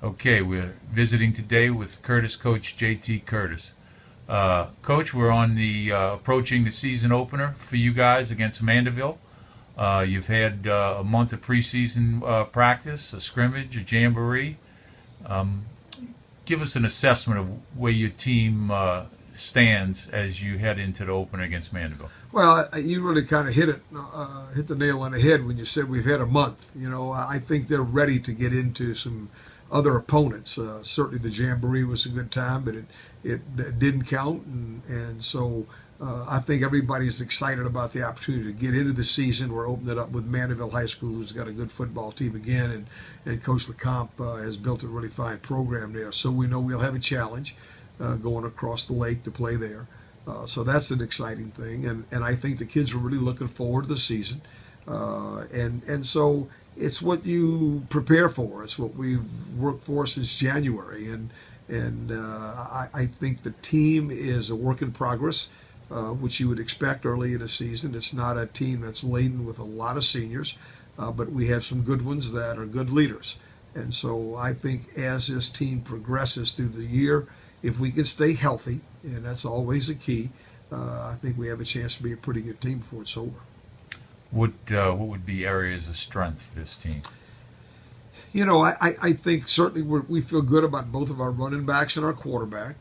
Okay, we're visiting today with Coach J.T. Curtis. Coach, we're on the approaching the season opener for you guys against Mandeville. You've had a month of preseason practice, a scrimmage, a jamboree. Um, Give us an assessment of where your team stands as you head into the opener against Mandeville. Well, you really kind of hit the nail on the head when you said we've had a month. I think they're ready to get into some other opponents. Certainly, the jamboree was a good time, but it didn't count, and so I think everybody's excited about the opportunity to get into the season. We're opening it up with Mandeville High School, who's got a good football team again, and Coach LeComp has built a really fine program there. So we know we'll have a challenge going across the lake to play there. So that's an exciting thing, and I think the kids are really looking forward to the season. And so it's what you prepare for. It's what we've worked for since January, and I think the team is a work in progress, which you would expect early in the season. It's not a team that's laden with a lot of seniors, but we have some good ones that are good leaders. And so I think as this team progresses through the year, if we can stay healthy, and that's always a key, I think we have a chance to be a pretty good team before it's over. What would be areas of strength for this team? I think certainly we feel good about both of our running backs and our quarterback.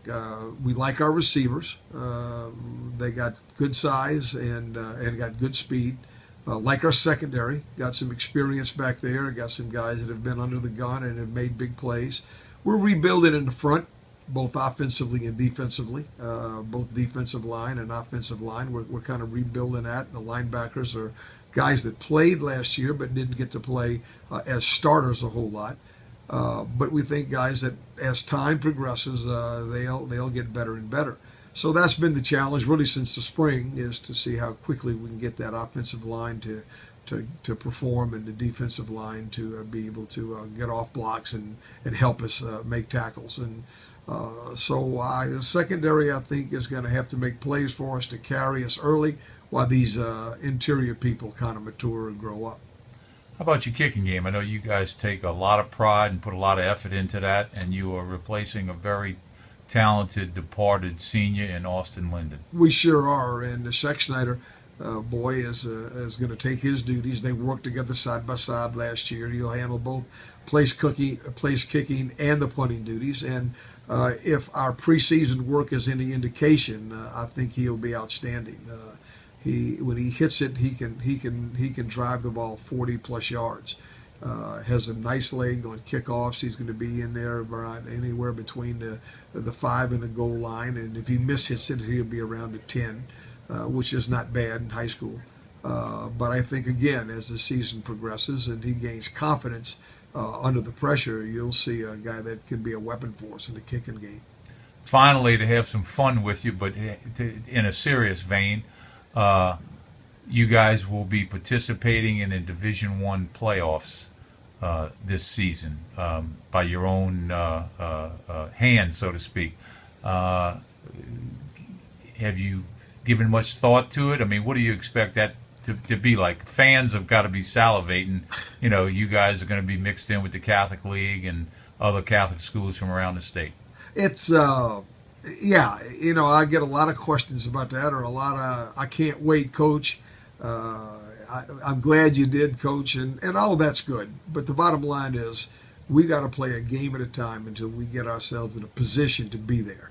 We like our receivers. They got good size and got good speed. Like our secondary, got some experience back there. Got some guys that have been under the gun and have made big plays. We're rebuilding in the front, both offensively and defensively, both defensive line and offensive line. We're kind of rebuilding that. And the linebackers are guys that played last year but didn't get to play as starters a whole lot. But we think guys that as time progresses, they'll get better and better. So that's been the challenge really since the spring, is to see how quickly we can get that offensive line to perform, and the defensive line to be able to get off blocks and help us make tackles. And so the secondary, I think, is going to have to make plays for us to carry us early while these interior people kind of mature and grow up. How about your kicking game? I know you guys take a lot of pride and put a lot of effort into that, and you are replacing a very talented departed senior in Austin Linden. We sure are, and the Sexsnyder boy is going to take his duties. They worked together side by side last year. He'll handle both place kicking, and the punting duties. And if our preseason work is any indication, I think he'll be outstanding. When he hits it, he can drive the ball 40 plus yards. Has a nice leg on kickoffs. He's going to be in there around anywhere between the 5 and the goal line, and if he mishits it, he'll be around the 10, which is not bad in high school. But I think, again, as the season progresses and he gains confidence under the pressure, you'll see a guy that can be a weapon for us in the kicking game. Finally, to have some fun with you, but in a serious vein, you guys will be participating in a Division I playoffs this season by your own hand, so to speak. Have you given much thought to it? I mean, what do you expect that to be like? Fans have got to be salivating. You guys are going to be mixed in with the Catholic League and other Catholic schools from around the state. It's yeah, I get a lot of questions about that, or a lot of "I can't wait, Coach." I'm glad you did, Coach, and all of that's good. But the bottom line is, we got to play a game at a time until we get ourselves in a position to be there.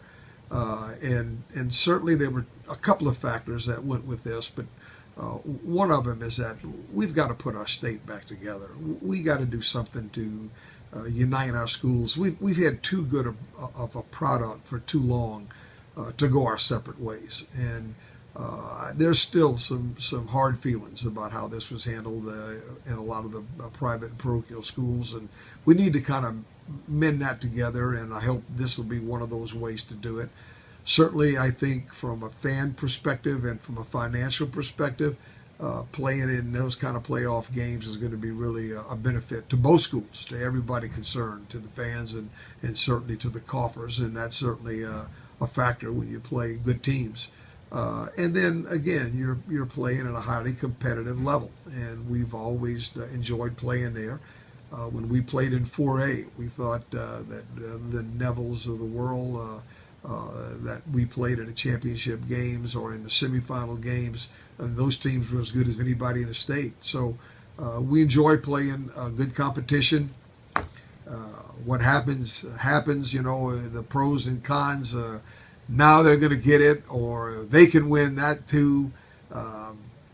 And certainly there were a couple of factors that went with this, but one of them is that we've got to put our state back together. We got to do something to unite our schools. We've had too good of a product for too long to go our separate ways, and there's still some hard feelings about how this was handled in a lot of the private and parochial schools, and we need to kind of mend that together, and I hope this will be one of those ways to do it. Certainly, I think from a fan perspective and from a financial perspective, playing in those kind of playoff games is going to be really a benefit to both schools, to everybody concerned, to the fans, and certainly to the coffers, and that's certainly a factor when you play good teams. And then again, you're playing at a highly competitive level, and we've always enjoyed playing there. When we played in 4A, we thought that the Nevilles of the world, that we played in the championship games or in the semifinal games, and those teams were as good as anybody in the state. So we enjoy playing good competition. What happens, happens. The pros and cons. Now they're going to get it, or they can win that too.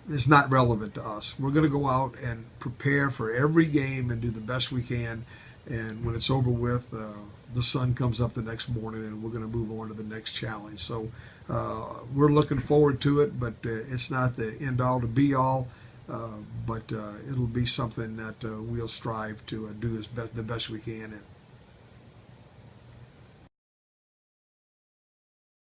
Is not relevant to us. We're going to go out and prepare for every game and do the best we can. And when it's over with, the sun comes up the next morning, and we're going to move on to the next challenge. So we're looking forward to it, but it's not the end all to be all. But it'll be something that we'll strive to do the best we can in.